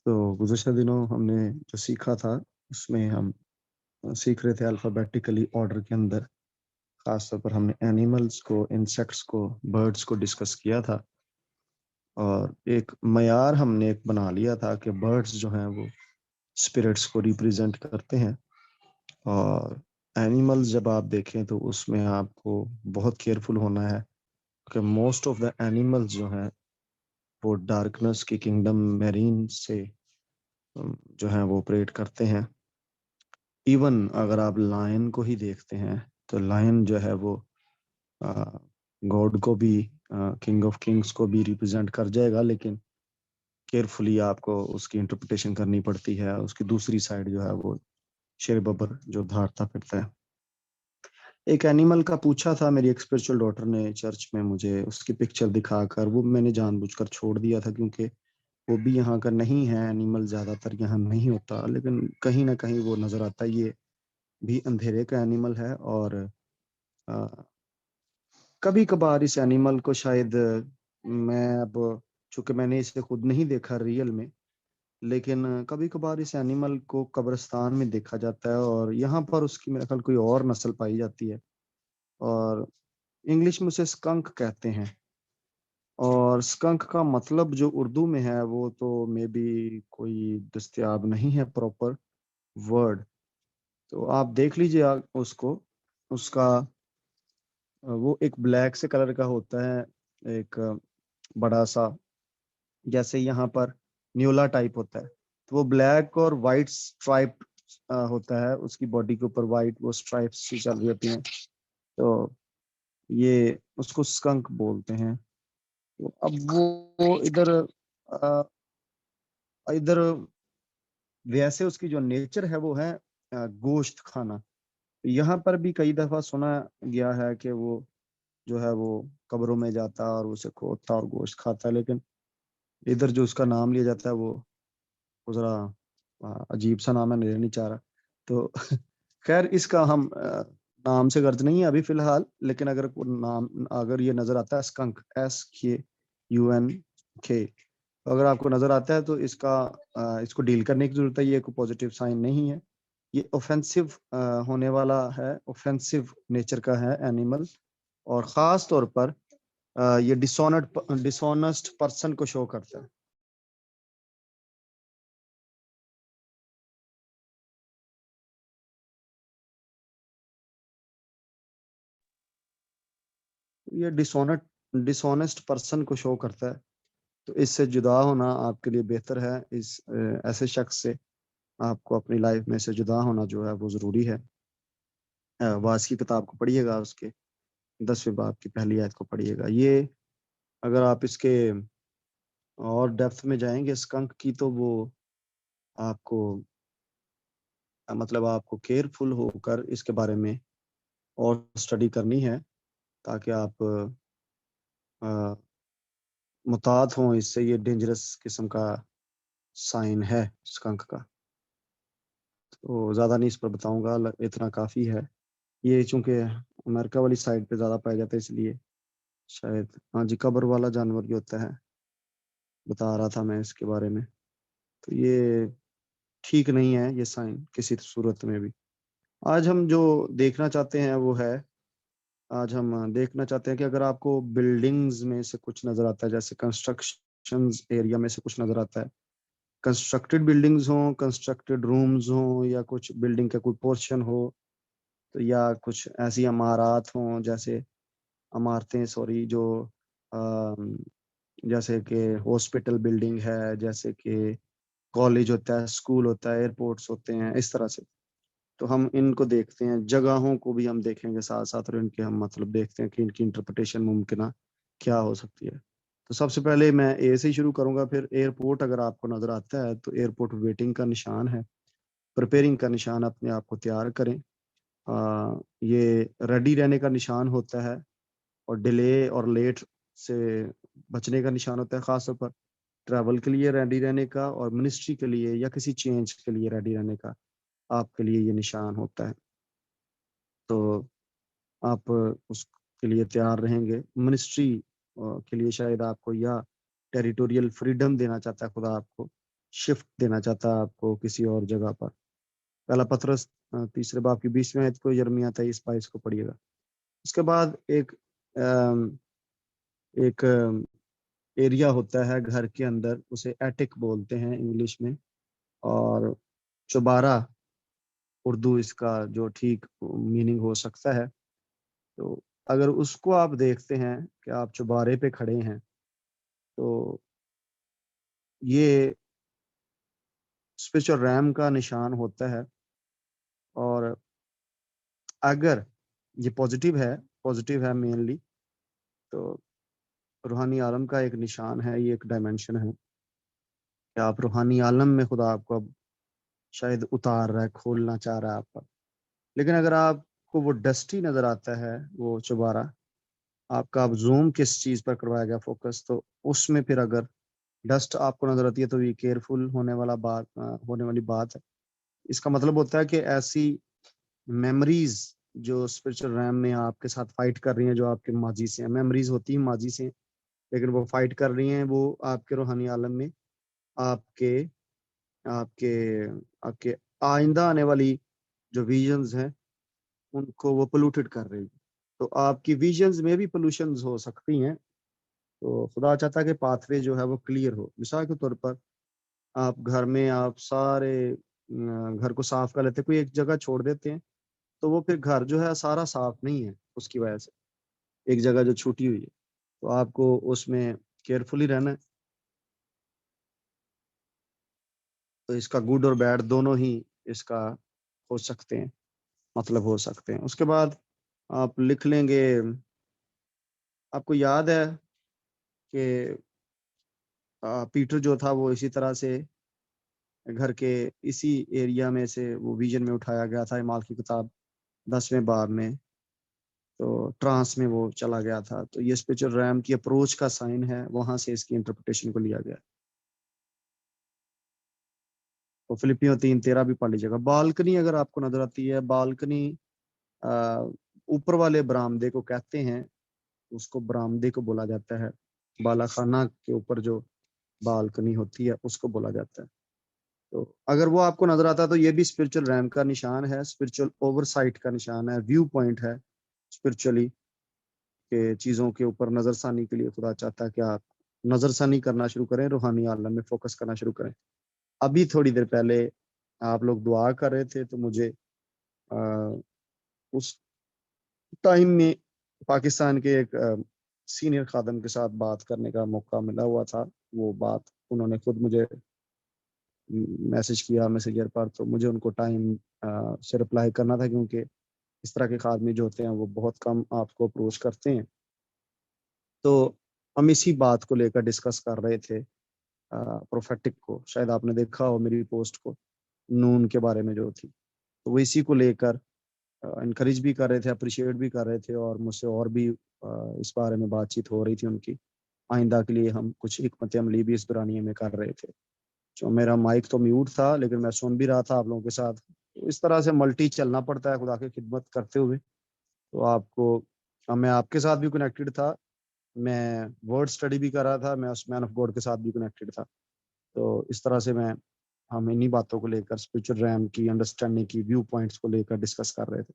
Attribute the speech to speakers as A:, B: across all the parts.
A: तो गुज़श्ता दिनों हमने जो सीखा था, उसमें हम सीख रहे थे अल्फ़ाबेटिकली ऑर्डर के अंदर। ख़ास तौर पर हमने एनिमल्स को, इंसेक्ट्स को, बर्ड्स को डिस्कस किया था और एक मयार हमने एक बना लिया था कि बर्ड्स जो हैं वो स्पिरिट्स को रिप्रेज़ेंट करते हैं और एनिमल्स जब आप देखें तो उसमें आपको बहुत केयरफुल होना है कि मोस्ट ऑफ़ द एनिमल्स जो हैं वो डार्कनेस की किंगडम मेरीन से जो हैं वो ऑपरेट करते हैं। इवन अगर आप लायन को ही देखते हैं तो लायन जो है वो गॉड को भी, किंग ऑफ किंग्स को भी रिप्रेजेंट कर जाएगा, लेकिन केयरफुली आपको उसकी इंटरप्रिटेशन करनी पड़ती है। उसकी दूसरी साइड जो है वो शेर बबर जो धारता फिरता है। एक एनिमल का पूछा था मेरी एक स्पिरिचुअल डॉटर ने चर्च में मुझे, उसकी पिक्चर दिखाकर। वो मैंने जानबूझकर छोड़ दिया था क्योंकि वो भी यहाँ का नहीं है, एनिमल ज़्यादातर यहाँ नहीं होता, लेकिन कहीं ना कहीं वो नज़र आता है। ये भी अंधेरे का एनिमल है और कभी कभार इस एनिमल को शायद मैं अब, चूंकि मैंने इसे खुद नहीं देखा रियल में, लेकिन कभी कभार इस एनिमल को कब्रिस्तान में देखा जाता है और यहाँ पर उसकी मेरे ख्याल कोई और नस्ल पाई जाती है और इंग्लिश में उसे स्कंक कहते हैं। और स्कंक का मतलब जो उर्दू में है वो तो मे बी कोई दस्तयाब नहीं है प्रॉपर वर्ड। तो आप देख लीजिए उसको, उसका वो एक ब्लैक से कलर का होता है, एक बड़ा सा, जैसे यहाँ पर न्यूला टाइप होता है, तो वो ब्लैक और वाइट स्ट्राइप होता है, उसकी बॉडी के ऊपर वाइट वो स्ट्राइप्स सी चल रही होती हैं। तो ये उसको स्कंक बोलते हैं। तो अब वो इधर अ, इधर वैसे उसकी जो नेचर है वो है गोश्त खाना। यहाँ पर भी कई दफा सुना गया है कि वो जो है वो कब्रों में जाता है और उसे खोदता और गोश्त खाता है, लेकिन इधर जो उसका नाम लिया जाता है वो जरा अजीब सा नाम है, लेना नहीं चाह रहा। तो खैर इसका हम नाम से गर्ज नहीं है अभी फिलहाल, लेकिन अगर नाम अगर ये नजर आता है स्कंक, SKUNK, तो अगर आपको नजर आता है तो इसको डील करने की जरूरत है। ये कोई पॉजिटिव साइन नहीं है, ये ऑफेंसिव होने वाला है, ऑफेंसिव नेचर का है एनिमल। और ख़ास तौर पर ये डिसऑनेस्ट पर्सन को शो करता है। ये डिसऑनेस्ट पर्सन को शो करता है। तो इससे जुदा होना आपके लिए बेहतर है। इस ऐसे शख्स से आपको अपनी लाइफ में से जुदा होना जो है वो ज़रूरी है। वास की किताब को पढ़िएगा, उसके 10वें बाब की पहली आयत को पढ़िएगा। ये अगर आप इसके और डेप्थ में जाएंगे स्कंक की, तो वो आपको मतलब आपको केयरफुल होकर इसके बारे में और स्टडी करनी है, ताकि आप मुतात हों इससे। ये डेंजरस किस्म का साइन है स्कंक का। तो ज़्यादा नहीं इस पर बताऊंगा, इतना काफ़ी है। ये चूंकि अमेरिका वाली साइड पे ज़्यादा पाया जाता है, इसलिए शायद। हाँ जी, कब्र वाला जानवर भी होता है, बता रहा था मैं इसके बारे में। तो ये ठीक नहीं है ये साइन किसी सूरत में भी। आज हम जो देखना चाहते हैं वो है, आज हम देखना चाहते हैं कि अगर आपको बिल्डिंग्स में से कुछ नज़र आता है, जैसे कंस्ट्रक्शन एरिया में से कुछ नज़र आता है, कंस्ट्रक्टेड बिल्डिंग्स हों, कंस्ट्रक्टेड रूम्स हों, या कुछ बिल्डिंग का कोई पोर्शन हो, तो या कुछ ऐसी इमारत हों, जैसे इमारतें सॉरी जो अम, जैसे कि हॉस्पिटल बिल्डिंग है, जैसे कि कॉलेज होता है, स्कूल होता है, एयरपोर्ट्स होते हैं, इस तरह से। तो हम इनको देखते हैं, जगहों को भी हम देखेंगे साथ साथ, और इनके हम मतलब देखते हैं कि इनकी इंटरप्रिटेशन मुमकिन क्या हो सकती है। तो सबसे पहले मैं ए से ही शुरू करूंगा। फिर एयरपोर्ट अगर आपको नजर आता है तो एयरपोर्ट वेटिंग का निशान है, प्रिपेयरिंग का निशान, अपने आप को तैयार करें। ये रेडी रहने का निशान होता है और डिले और लेट से बचने का निशान होता है। खासतौर पर ट्रैवल के लिए रेडी रहने का और मिनिस्ट्री के लिए या किसी चेंज के लिए रेडी रहने का आपके लिए ये निशान होता है। तो आप उसके लिए तैयार रहेंगे। मिनिस्ट्री के लिए शायद आपको, या टेरिटोरियल फ्रीडम देना चाहता है खुदा आपको, शिफ्ट देना चाहता है आपको किसी और जगह पर। पहला पतरस तीसरे बाब की 20वीं आयत को, यिर्मयाह 23-22 को पढ़िएगा। उसके बाद एक एरिया होता है घर के अंदर, उसे एटिक बोलते हैं इंग्लिश में, और चौबारा उर्दू इसका जो ठीक मीनिंग हो सकता है। तो अगर उसको आप देखते हैं कि आप चौबारे पे खड़े हैं, तो ये स्पिरिचुअल रैम का निशान होता है। और अगर ये पॉजिटिव है मेनली, तो रूहानी आलम का एक निशान है, ये एक डायमेंशन है कि आप रूहानी आलम में खुदा आपको अब शायद उतार रहा है, खोलना चाह रहा है आप पर। लेकिन अगर आपको वो डस्टी नजर आता है, वो चुबारा आपका, अब जूम किस चीज पर करवाया गया फोकस, तो उसमें फिर अगर डस्ट आपको नजर आती है, तो ये केयरफुल होने वाली बात है। इसका मतलब होता है कि ऐसी मेमोरीज जो स्पिरिचुअल रैम में आपके साथ फाइट कर रही हैं, जो आपके माजी से हैं, मेमोरीज होती हैं माजी से, लेकिन वो फाइट कर रही हैं, वो आपके रूहानी आलम में आपके आपके आपके आइंदा आने वाली जो विजन्स हैं, उनको वो पोल्यूटेड कर रही है। तो आपकी विजन्स में भी पोल्यूशंस हो सकती हैं। तो खुदा चाहता है कि पाथवे जो है वो क्लियर हो। मिसाल के तौर पर, आप घर में आप सारे घर को साफ कर लेते, कोई एक जगह छोड़ देते हैं, तो वो फिर घर जो है सारा साफ नहीं है उसकी वजह से, एक जगह जो छूटी हुई है। तो आपको उसमें केयरफुली रहना है। तो इसका गुड और बैड दोनों ही इसका हो सकते हैं, मतलब हो सकते हैं। उसके बाद आप लिख लेंगे, आपको याद है कि पीटर जो था वो इसी तरह से घर के इसी एरिया में से वो विजन में उठाया गया था, इमाल की किताब 10वें बाब में। तो ट्रांस में वो चला गया था। तो ये स्पिरिचुअल रैम की अप्रोच का साइन है, वहां से इसकी इंटरप्रिटेशन को लिया गया। तो फिलिपियो 3:13 भी पढ़ लीजिएगा। बालकनी अगर आपको नजर आती है, बालकनी ऊपर वाले बरामदे को कहते हैं, उसको बरामदे को बोला जाता है। बालाखाना के ऊपर जो बालकनी होती है उसको बोला जाता है। तो अगर वो आपको नजर आता है, तो ये भी स्पिरिचुअल रैम का निशान है, स्पिरिचुअल ओवरसाइट का निशान है, व्यू पॉइंट है स्पिरिचुअली, के चीजों के ऊपर नजरसानी के लिए खुदा चाहता है कि आप नजरसानी करना शुरू करें, रूहानी आलम में फोकस करना शुरू करें। अभी थोड़ी देर पहले आप लोग दुआ कर रहे थे, तो मुझे आ, उस टाइम में पाकिस्तान के एक सीनियर खादम के साथ बात करने का मौका मिला हुआ था। वो बात उन्होंने खुद मुझे मैसेज किया मैसेंजर पर, तो मुझे उनको टाइम से रिप्लाई करना था, क्योंकि इस तरह के खादमी जो होते हैं वो बहुत कम आपको अप्रोच करते हैं। तो हम इसी बात को लेकर डिस्कस कर रहे थे, प्रोफेटिक को। शायद आपने देखा हो मेरी पोस्ट को, नून के बारे में जो थी। तो वो इसी को लेकर इनकरेज भी कर रहे थे, अप्रिशिएट भी कर रहे थे, और मुझसे और भी इस बारे में बातचीत हो रही थी उनकी। आइंदा के लिए हम कुछ हिकमत अमली भी इस दौरानिए में कर रहे थे। जो मेरा माइक तो म्यूट था, लेकिन मैं सुन भी रहा था आप लोगों के साथ। तो इस तरह से मल्टी चलना पड़ता है खुदा की खिदमत करते हुए। तो आपको, मैं आपके साथ भी कनेक्टेड था, मैं वर्ड स्टडी भी कर रहा था, मैं उस मैन ऑफ गॉड के साथ भी कनेक्टेड था। तो इस तरह से मैं हम इन्हीं बातों को लेकर, स्पिरिचुअल रैम की अंडरस्टैंडिंग की, व्यू पॉइंट्स को लेकर डिस्कस कर रहे थे।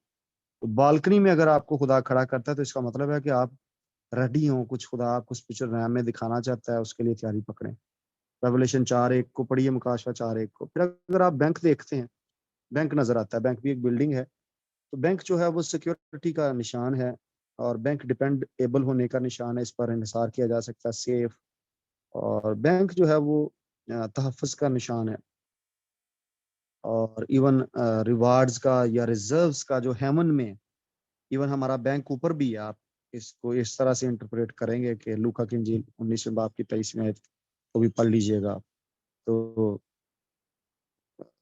A: तो बालकनी में अगर आपको खुदा खड़ा करता है, तो इसका मतलब है कि आप रेडी हो, कुछ खुदा आपको स्पिरिचुअल रैम में दिखाना चाहता है, उसके लिए तैयारी पकड़ें। रेवलेशन 4:1 को पढ़िए, मुकाशवा 4:1 को। फिर अगर आप बैंक देखते हैं, बैंक नजर आता है, बैंक भी एक बिल्डिंग है। तो बैंक जो है वो सिक्योरिटी का निशान है, और बैंक डिपेंडेबल होने का निशान है, इस पर इंहिसार किया जा सकता है, सेफ। और बैंक जो है वो तहफ़्फ़ुज़ का निशान है। और इवन रिवार्ड्स का या रिजर्व्स का जो हेवन में, इवन हमारा बैंक ऊपर भी है। आप इसको इस तरह से इंटरप्रेट करेंगे कि लूका की इंजील 19वें बाब की 23वीं आयत को भी पढ़ लीजिएगा। तो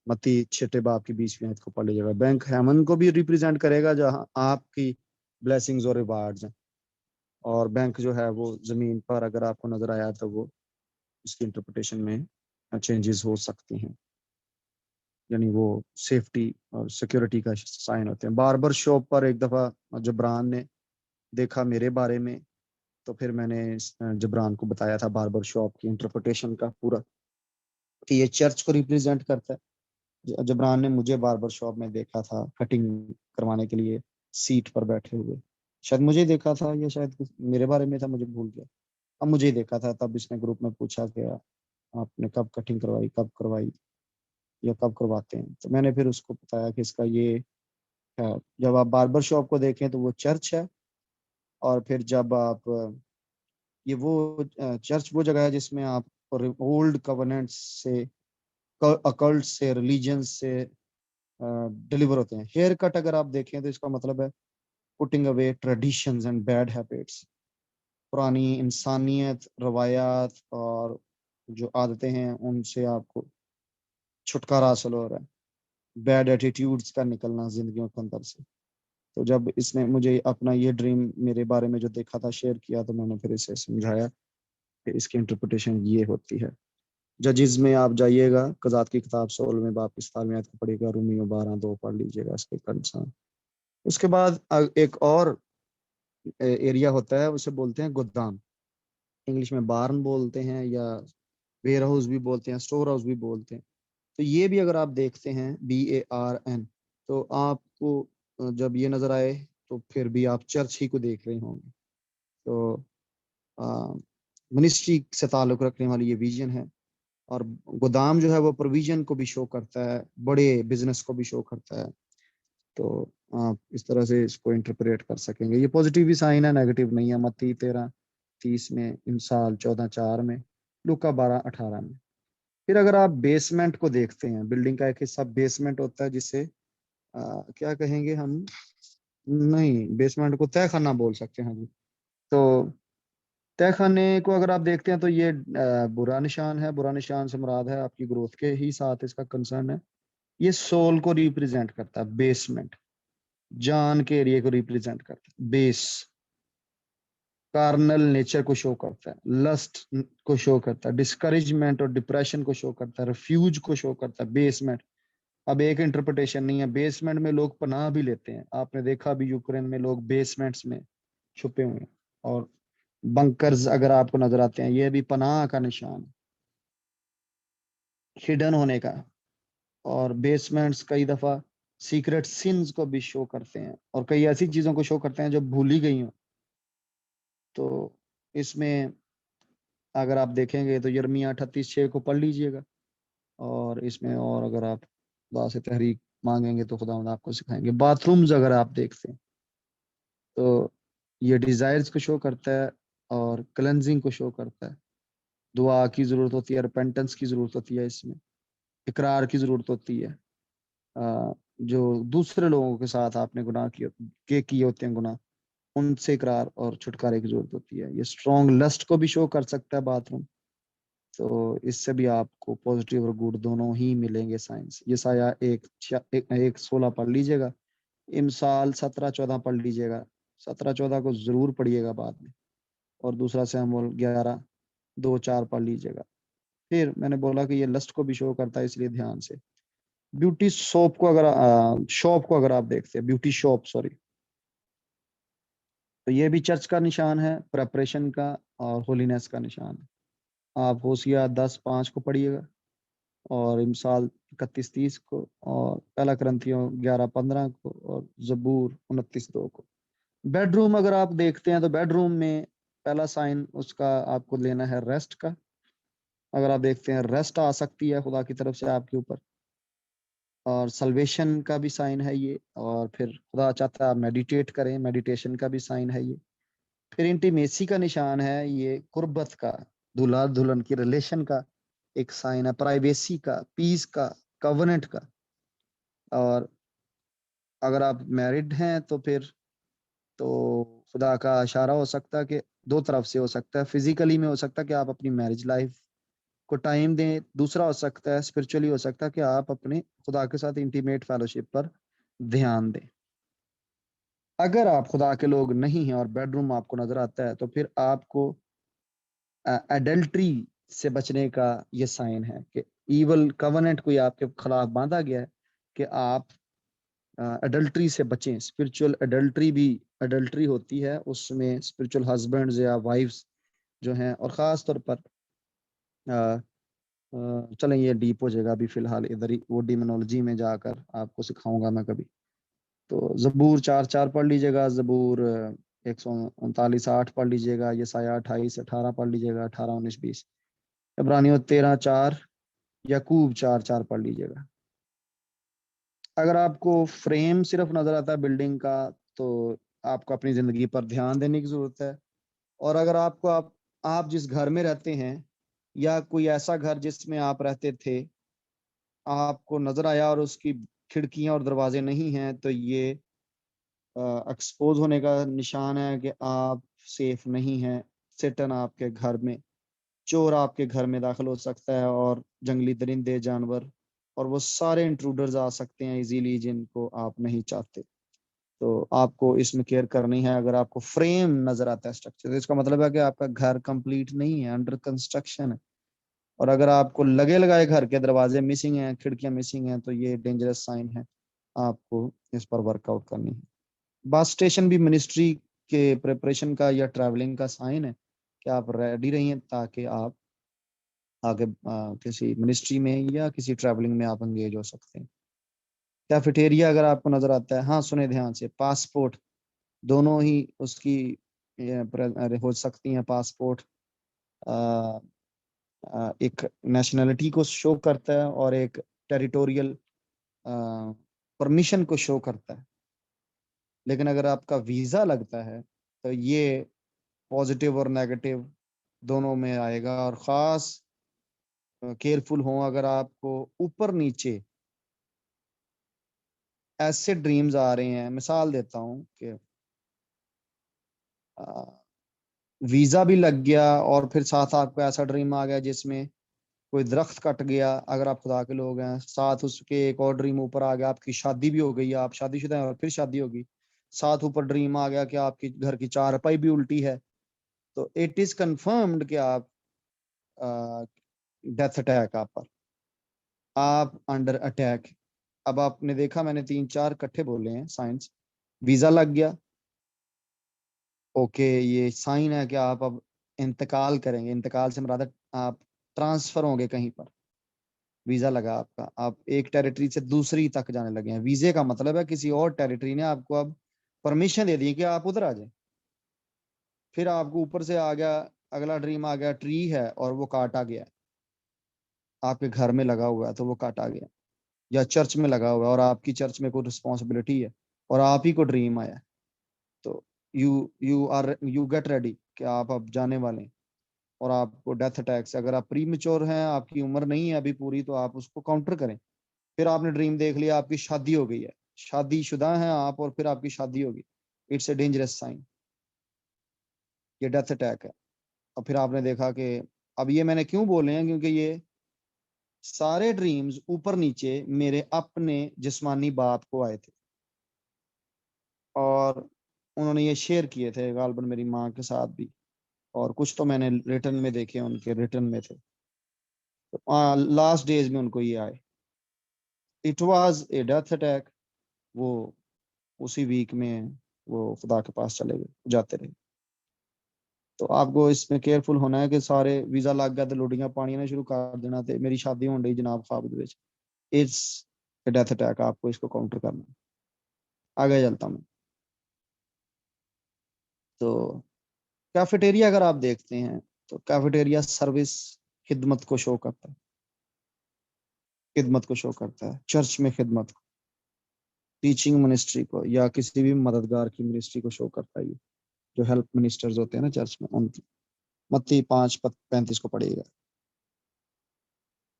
A: मत्ती 6 बाब की 20वीं आयत को पढ़ लीजिएगा। बैंक हेवन को भी रिप्रेजेंट करेगा, जहाँ आपकी ब्लेसिंग्स और रिवार्ड्स हैं। और बैंक जो है वो जमीन पर अगर आपको नजर आया, तो वो इसकी इंटरप्रिटेशन में चेंजेस हो सकती हैं, यानी वो सेफ्टी और सिक्योरिटी का साइन होते हैं। बार्बर शॉप पर एक दफ़ा जबरान ने देखा मेरे बारे में, तो फिर मैंने जबरान को बताया था बार्बर शॉप की इंटरप्रिटेशन का पूरा। कि ये चर्च को रिप्रेजेंट करता है। जबरान ने मुझे बार्बर शॉप में देखा था कटिंग करवाने के लिए, सीट पर बैठे हुए। शायद मुझे ही देखा था या शायद मेरे बारे में था, मुझे भूल गया। अब मुझे ही देखा था, तब इसने ग्रुप में पूछा कि आपने कब कटिंग करवाई, कब करवाई या कब करवाते हैं। तो मैंने फिर उसको बताया कि इसका ये है। जब आप बार्बर शॉप को देखें तो वो चर्च है, और फिर जब आप ये वो चर्च वो जगह है जिसमें आप ओल्ड कवर्नेंट से, अकल्ट से, रिलीजन से डिलीवर होते हैं। हेयर कट अगर आप देखें तो इसका मतलब है putting away traditions and bad habits. पुरानी इंसानियत, रवायात और जो आदतें हैं उनसे आपको छुटकारा हासिल हो रहा है, बैड एटीट्यूड्स का निकलना जिंदगियों के अंदर से। तो जब इसने मुझे अपना ये ड्रीम मेरे बारे में जो देखा था शेयर किया, तो मैंने फिर इसे समझाया कि इसकी इंटरप्रिटेशन ये होती है। जजिज में आप जाइएगा, कज़ात की किताब 16वें बाब की 17वीं आयत को पढ़िएगा, रोमियो 12:2 पढ़ लीजिएगा इसके कंसर्न। उसके बाद एक और एरिया होता है, उसे बोलते हैं गोदाम। इंग्लिश में बार्न बोलते हैं, या वेयर हाउस भी बोलते हैं, स्टोर हाउस भी बोलते हैं। तो ये भी अगर आप देखते हैं BARN, तो आपको जब ये नजर आए तो फिर भी आप चर्च ही को देख रहे होंगे। तो मिनिस्ट्री से ताल्लुक रखने वाली ये विजन है। और गोदाम जो है वो प्रोविजन को भी शो करता है, बड़े बिजनेस को भी शो करता है। तो आप इस तरह से इसको इंटरप्रेट कर सकेंगे। ये पॉजिटिव भी साइन है, नेगेटिव नहीं है। मत्ती 13:30 में, इमसाल 14:4 में, लूका 12:18 में। फिर अगर आप बेसमेंट को देखते हैं, बिल्डिंग का एक हिस्सा बेसमेंट होता है, जिसे क्या कहेंगे हम, नहीं, बेसमेंट को तहखाना बोल सकते हैं जी। तो तहखाने को अगर आप देखते हैं तो ये बुरा निशान है। बुरा निशान से मुराद है आपकी ग्रोथ के ही साथ इसका कंसर्न है। ये सोल को रिप्रेजेंट करता है, बेसमेंट जान के एरिया को रिप्रेजेंट करता है। बेस कार्नल नेचर को शो करता है, लस्ट को शो करता है, डिस्करेजमेंट और डिप्रेशन को शो करता है, रिफ्यूज को शो करता है बेसमेंट। अब एक इंटरप्रिटेशन नहीं है, बेसमेंट में लोग पनाह भी लेते हैं। आपने देखा भी यूक्रेन में लोग बेसमेंट्स में छुपे हुए हैं, और बंकर्स अगर आपको नजर आते हैं, ये भी पनाह का निशान है, हिडन होने का। और बेसमेंट्स कई दफा सीक्रेट सिंस को भी शो करते हैं, और कई ऐसी चीजों को शो करते हैं जो भूली गई हो। तो इसमें अगर आप देखेंगे तो यिर्मयाह 38:6 को पढ़ लीजिएगा। और इसमें और अगर आप खुदा से तहरीक मांगेंगे तो खुदा आपको सिखाएंगे। बाथरूम्स अगर आप देखते हैं तो ये डिजायर्स को शो करता है, और क्लेंजिंग को शो करता है। दुआ की जरूरत होती है, रिपेंटेंस की जरूरत होती है, इसमें इकरार की जरूरत होती है। जो दूसरे लोगों के साथ आपने गुनाह किए होते हैं गुनाह, उनसे इकरार और छुटकारे की जरूरत होती है। ये स्ट्रॉन्ग लस्ट को भी शो कर सकता है बाथरूम। तो इससे भी आपको पॉजिटिव और गुड दोनों ही मिलेंगे साइंस। ये साया 1:16 पढ़ लीजिएगा। इमसाल 17:14 पढ़ लीजिएगा। 17:14 को जरूर पढ़िएगा बाद में। और दूसरा सैमुअल 11:2-4 पढ़ लीजिएगा। फिर मैंने बोला कि ये लस्ट को भी शो करता है, इसलिए ध्यान से। ब्यूटी शॉप को अगर आप देखते हैं, ब्यूटी शॉप सॉरी, तो ये भी चर्च का निशान है, प्रेपरेशन का और होलीनेस का निशान है। आप होशिया 10:5 को पढ़िएगा, और इमसाल 31:30 को, और पहला करंथियों 11:15 को, और जबूर 29:2 को। बेडरूम अगर आप देखते हैं तो बेडरूम में पहला साइन उसका आपको लेना है रेस्ट का। अगर आप देखते हैं रेस्ट आ सकती है खुदा की तरफ से आपके ऊपर, और सल्वेशन का भी साइन है ये। और फिर खुदा चाहता है आप मेडिटेट करें, मेडिटेशन का भी साइन है ये। फिर इंटीमेसी का निशान है ये, कुर्बत का, दूल्हा दुल्हन की रिलेशन का एक साइन है, प्राइवेसी का, पीस का, कवनेंट का। और अगर आप मैरिड हैं तो फिर तो खुदा का इशारा हो सकता है कि दो तरफ से हो सकता है। फिजिकली में हो सकता है कि आप अपनी मैरिज लाइफ को टाइम दें। दूसरा हो सकता है स्पिरिचुअली, हो सकता है कि आप अपने खुदा के साथ इंटीमेट फेलोशिप पर ध्यान दें। अगर आप खुदा के लोग नहीं हैं और बेडरूम आपको नजर आता है, तो फिर आपको एडल्ट्री से बचने का ये साइन है कि ईवल कवनेंट कोई आपके खिलाफ बांधा गया है कि आप एडल्ट्री से बचें। स्पिरिचुअल एडल्ट्री भी एडल्ट्री होती है, उसमें स्पिरिचुअल हस्बैंड्स या वाइफ्स जो हैं, और ख़ास तौर पर चलें ये डीप हो जाएगा, अभी फिलहाल इधर ही वो डिमोनोलॉजी में जाकर आपको सिखाऊंगा मैं कभी। तो जबूर 4 4 पढ़ लीजिएगा, जबूर 139 8 पढ़ लीजिएगा, यसाया 28 18 पढ़ लीजिएगा, 18 19 20, इब्रानियों 13 4, याकूब 4 4 पढ़ लीजिएगा। अगर आपको फ्रेम सिर्फ नजर आता है बिल्डिंग का, तो आपको अपनी जिंदगी पर ध्यान देने की जरूरत है। और अगर आपको आप जिस घर में रहते हैं, या कोई ऐसा घर जिसमें आप रहते थे आपको नजर आया और उसकी खिड़कियां और दरवाजे नहीं हैं, तो ये एक्सपोज होने का निशान है कि आप सेफ नहीं हैं। सेटन आपके घर में, चोर आपके घर में दाखिल हो सकता है, और जंगली दरिंदे जानवर, और वो सारे इंट्रूडर्स आ सकते हैं इजीली जिनको आप नहीं चाहते। तो आपको इसमें केयर करनी है। अगर आपको फ्रेम नजर आता है स्ट्रक्चर, तो इसका मतलब है कि आपका घर कंप्लीट नहीं है, अंडर कंस्ट्रक्शन है। और अगर आपको लगे लगाए घर के दरवाजे मिसिंग हैं, खिड़कियां मिसिंग हैं, तो ये डेंजरस साइन है, आपको इस पर वर्कआउट करनी है। बस स्टेशन भी मिनिस्ट्री के प्रिपरेशन का या ट्रैवलिंग का साइन है कि आप रेडी रहिए, ताकि आप आगे किसी मिनिस्ट्री में या किसी ट्रैवलिंग में आप एंगेज हो सकते हैं। कैफेटेरिया अगर आपको नजर आता है, हाँ सुने ध्यान से, पासपोर्ट दोनों ही उसकी हो सकती हैं। पासपोर्ट एक नेशनलिटी को शो करता है, और एक टेरिटोरियल परमिशन को शो करता है। लेकिन अगर आपका वीजा लगता है, तो ये पॉजिटिव और नेगेटिव दोनों में आएगा। और खास केयरफुल हो, अगर आपको ऊपर नीचे ऐसे ड्रीम्स आ रहे हैं, मिसाल देता हूँ कि वीजा भी लग गया और फिर साथ आपको ऐसा ड्रीम आ गया जिसमें कोई दरख्त कट गया, अगर आप खुदा के लोग हैं, साथ उसके एक और ड्रीम ऊपर आ गया आपकी शादी भी हो गई, आप शादीशुदा हैं और फिर शादी होगी, साथ ऊपर ड्रीम आ गया कि आपकी घर की चारपाई भी उल्टी है, तो इट इज कंफर्म्ड कि आप डेथ अटैक आप अंडर अटैक। अब आपने देखा, मैंने 3 4 इकट्ठे बोले हैं साइंस। वीजा लग गया, ओके, ये साइन है कि आप अब इंतकाल करेंगे। इंतकाल से मुराद है आप ट्रांसफर होंगे कहीं पर। वीजा लगा आपका, आप एक टेरिटरी से दूसरी तक जाने लगे हैं। वीजे का मतलब है किसी और टेरिटरी ने आपको अब परमिशन दे दी कि आप उधर आ जाए। फिर आपको ऊपर से आ गया, अगला ड्रीम आ गया, ट्री है और वो काटा गया, आपके घर में लगा हुआ है तो वो काटा गया, या चर्च में लगा हुआ है और आपकी चर्च में कोई रिस्पॉन्सिबिलिटी है और आप ही को ड्रीम आया, तो यू गेट रेडी कि आप अब जाने वाले हैं। और आपको डेथ अटैक से, अगर आप प्री मेच्योर हैं, आपकी उम्र नहीं है अभी पूरी, तो आप उसको काउंटर करें। फिर आपने ड्रीम देख लिया आपकी शादी हो गई है, शादीशुदा हैं आप और फिर आपकी शादी होगी, इट्स ए डेंजरस साइन, ये डेथ अटैक है। और फिर आपने देखा कि, अब ये मैंने क्यों बोले हैं, क्योंकि ये सारे ड्रीम्स ऊपर नीचे मेरे अपने जिस्मानी बाप को आए थे, और उन्होंने ये शेयर किए थे गालबन मेरी माँ के साथ भी, और कुछ तो मैंने रिटर्न में देखे, उनके रिटर्न में थे। तो लास्ट डेज में उनको ये आए, it was a death attack. वो उसी वीक में वो खुदा के पास चले गए, जाते रहे। तो आपको इसमें केयरफुल होना है कि सारे वीजा लग गया तो लोडियां पानी ना शुरू कर देना, तो मेरी शादी होने जनाब ख्वाब दे विच, इट्स डेथ अटैक, आपको इसको काउंटर करना है। आगे चलता हूँ। तो कैफेटेरिया अगर आप देखते हैं, तो कैफेटेरिया सर्विस, खिदमत को शो करता है, खिदमत को शो करता है, चर्च में खिदमत को, टीचिंग मिनिस्ट्री को, या किसी भी मददगार की मिनिस्ट्री को शो करता है ये, जो हेल्प मिनिस्टर्स होते हैं ना चर्च में, उनकी। मत्ती 5:35 को पढ़िएगा।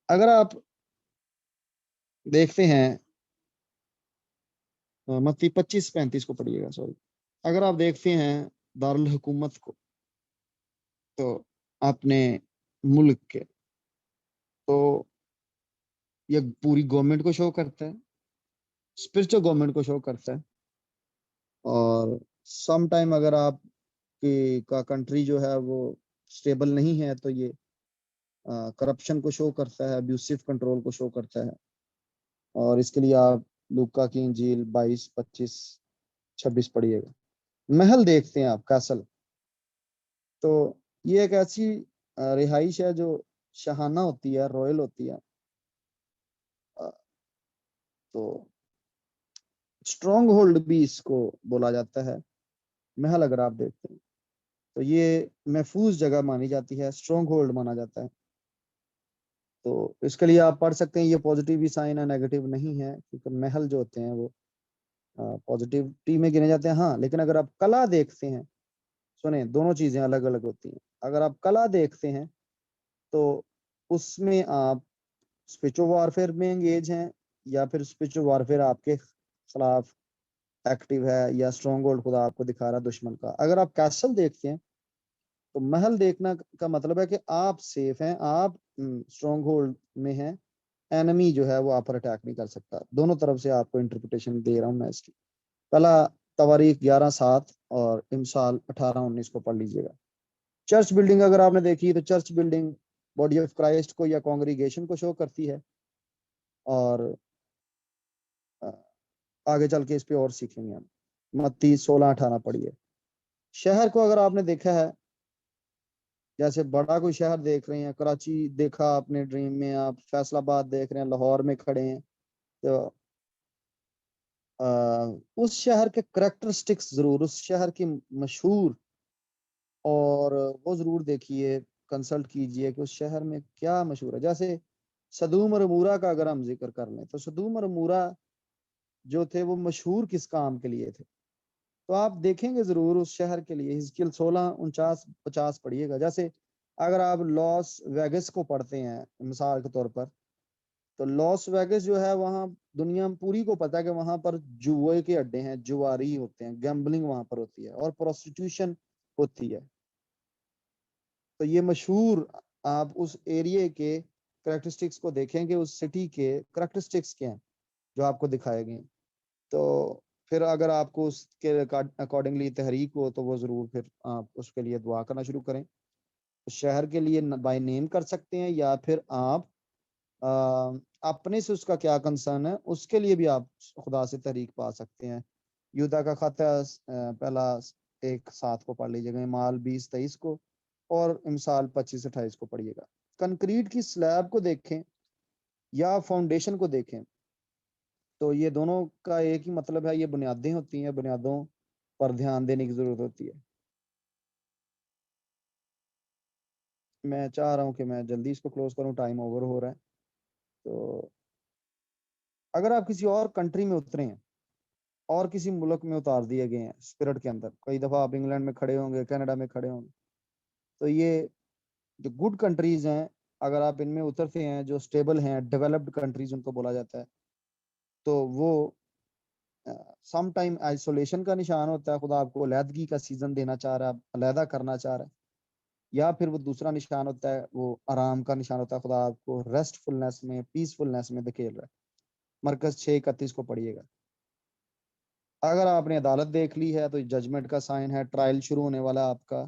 A: अगर आप देखते हैं, मत्ती 25:35 को पढ़िएगा, सॉरी। अगर आप देखते हैं दारुल हुकूमत को, तो अपने मुल्क के, तो ये पूरी गवर्नमेंट को शो करता है, स्पिरिचुअल गवर्नमेंट को शो करता है। और सम टाइम अगर आप का कंट्री जो है वो स्टेबल नहीं है, तो ये करप्शन को शो करता है, अब्यूसिव कंट्रोल को शो करता है। और इसके लिए आप लूका की इंजील 22:25-26 पढ़िएगा। महल देखते हैं आप, कैसल, तो ये एक ऐसी रिहाइश है जो शाहाना होती है, रॉयल होती है। तो स्ट्रॉन्ग होल्ड भी इसको बोला जाता है। महल अगर आप देखते हैं तो ये महफूज जगह मानी जाती है, स्ट्रॉन्ग होल्ड माना जाता है। तो इसके लिए आप पढ़ सकते हैं, ये पॉजिटिव भी साइन है, नेगेटिव नहीं है, क्योंकि महल जो होते हैं वो पॉजिटिविटी में गिने जाते हैं। हाँ, लेकिन अगर आप कला देखते हैं, सुने, दोनों चीजें अलग अलग होती हैं। अगर आप कला देखते हैं तो उसमें आप स्पिरिचुअल वॉरफेयर में एंगेज हैं, या फिर स्पिरिचुअल वॉरफेयर आपके खिलाफ एक्टिव है, या स्ट्रॉन्ग होल्ड खुदा आपको दिखा रहा है दुश्मन का। अगर आप कैसल देखते हैं तो महल देखना का मतलब है कि आप सेफ हैं, आप स्ट्रॉन्ग होल्ड में हैं, एनिमी जो है वो आप पर अटैक नहीं कर सकता। दोनों तरफ से आपको इंटरप्रिटेशन दे रहा हूं मैं इसकी। पहला तवारीख 11:7 और इमसाल 18:19 को पढ़ लीजिएगा। चर्च बिल्डिंग अगर आपने देखी तो church building body of Christ को या कॉन्ग्रीगेशन को शो करती है, और आगे चल के इस पे और सीखेंगे हम। मत्ती 16:18 पढ़िए। शहर को अगर आपने देखा है, जैसे बड़ा कोई शहर देख रहे हैं, कराची देखा आपने ड्रीम में, आप फैसलाबाद देख रहे हैं, लाहौर में खड़े हैं, तो उस शहर के करेक्टरिस्टिक्स जरूर, उस शहर की मशहूर, और वो जरूर देखिए, कंसल्ट कीजिए कि उस शहर में क्या मशहूर है। जैसे सदूम और अमूरा का अगर हम जिक्र कर लें, तो सदूम और अमूरा जो थे वो मशहूर किस काम के लिए थे, तो आप देखेंगे जरूर उस शहर के लिए। हिजकियल 16:49-50 पढ़िएगा। जैसे अगर आप लॉस वेगस को पढ़ते हैं मिसाल के तौर पर, तो लॉस वेगस जो है, वहाँ दुनिया पूरी को पता है कि वहां पर जुए के अड्डे हैं, जुआरी होते हैं, गैम्बलिंग वहां पर होती है, और प्रोस्टिट्यूशन होती है। तो ये मशहूर, आप उस एरिया के करेक्टरिस्टिक्स को देखेंगे, उस सिटी के करेक्टरिस्टिक्स क्या हैं जो आपको दिखाए गए। तो फिर अगर आपको उसके अकॉर्डिंगली तहरीक हो, तो वो ज़रूर फिर आप उसके लिए दुआ करना शुरू करें। शहर के लिए बाय नेम कर सकते हैं, या फिर आप अपने से उसका क्या कंसर्न है उसके लिए भी आप खुदा से तहरीक पा सकते हैं। यूदा का खत है, पहला 1:7 को पढ़ लीजिएगा, माल 20:23 को, और इमसाल 25:28 को पढ़िएगा। कंक्रीट की स्लैब को देखें या फाउंडेशन को देखें, तो ये दोनों का एक ही मतलब है, ये बुनियादें होती हैं, बुनियादों पर ध्यान देने की जरूरत होती है। मैं चाह रहा हूँ कि मैं जल्दी इसको क्लोज करूँ, टाइम ओवर हो रहा है। तो अगर आप किसी और कंट्री में उतरे हैं, और किसी मुल्क में उतार दिए गए हैं स्पिरिट के अंदर, कई दफ़ा आप इंग्लैंड में खड़े होंगे, कनाडा में खड़े होंगे, तो ये जो गुड कंट्रीज हैं, अगर आप इनमें उतरते हैं, जो स्टेबल हैं, डेवलप्ड कंट्रीज उनको बोला जाता है, तो वो सम टाइम आइसोलेशन का निशान होता है, खुदा आपको अलहदगी का सीजन देना चाह रहा है, अलहदा करना चाह रहा है। या फिर वो दूसरा निशान होता है, वो आराम का निशान होता है, खुदा आपको रेस्टफुलनेस में, पीसफुलनेस में धकेल रहा है। मरकज 6:31 को पढ़िएगा। अगर आपने अदालत देख ली है तो जजमेंट का साइन है, ट्रायल शुरू होने वाला है आपका,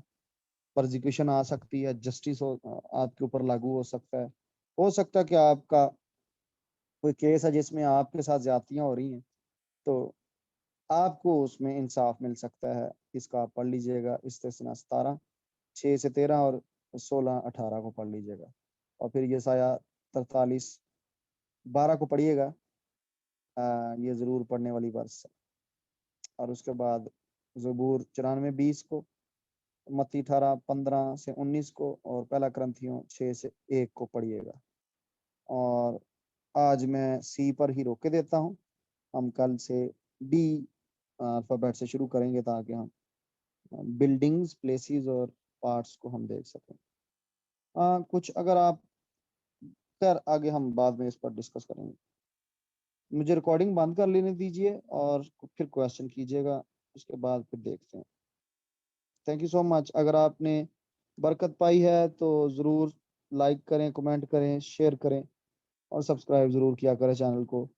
A: प्रोसिक्यूशन आ सकती है, जस्टिस हो आपके ऊपर लागू हो सकता है कि आपका कोई केस है जिसमें आपके साथ ज्यादतियां हो रही हैं, तो आपको उसमें इंसाफ मिल सकता है। इसका आप पढ़ लीजिएगा, इस्तेसना 17:6 से 13, और 16:18 को पढ़ लीजिएगा। और फिर ये साया 43:12 को पढ़िएगा, ये जरूर पढ़ने वाली वर्स है। और उसके बाद जबूर 94:20 को, मत्ती 18:15 से 19 को, और पहला क्रंथियों 6:1 को पढ़िएगा। और आज मैं सी पर ही रोके देता हूँ, हम कल से डी अल्फाबेट से शुरू करेंगे, ताकि हम बिल्डिंग्स, प्लेसेस और पार्ट्स को हम देख सकें। कुछ अगर आप, खैर आगे हम बाद में इस पर डिस्कस करेंगे। मुझे रिकॉर्डिंग बंद कर लेने दीजिए और फिर क्वेश्चन कीजिएगा, उसके बाद फिर देखते हैं। Thank you so much. अगर आपने बरकत पाई है तो ज़रूर लाइक करें, कमेंट करें, शेयर करें, और सब्सक्राइब ज़रूर किया करें चैनल को।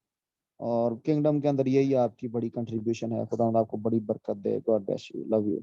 A: और किंगडम के अंदर यही आपकी बड़ी कंट्रीब्यूशन है। खुदा आपको बड़ी बरकत दे। God bless you, love you.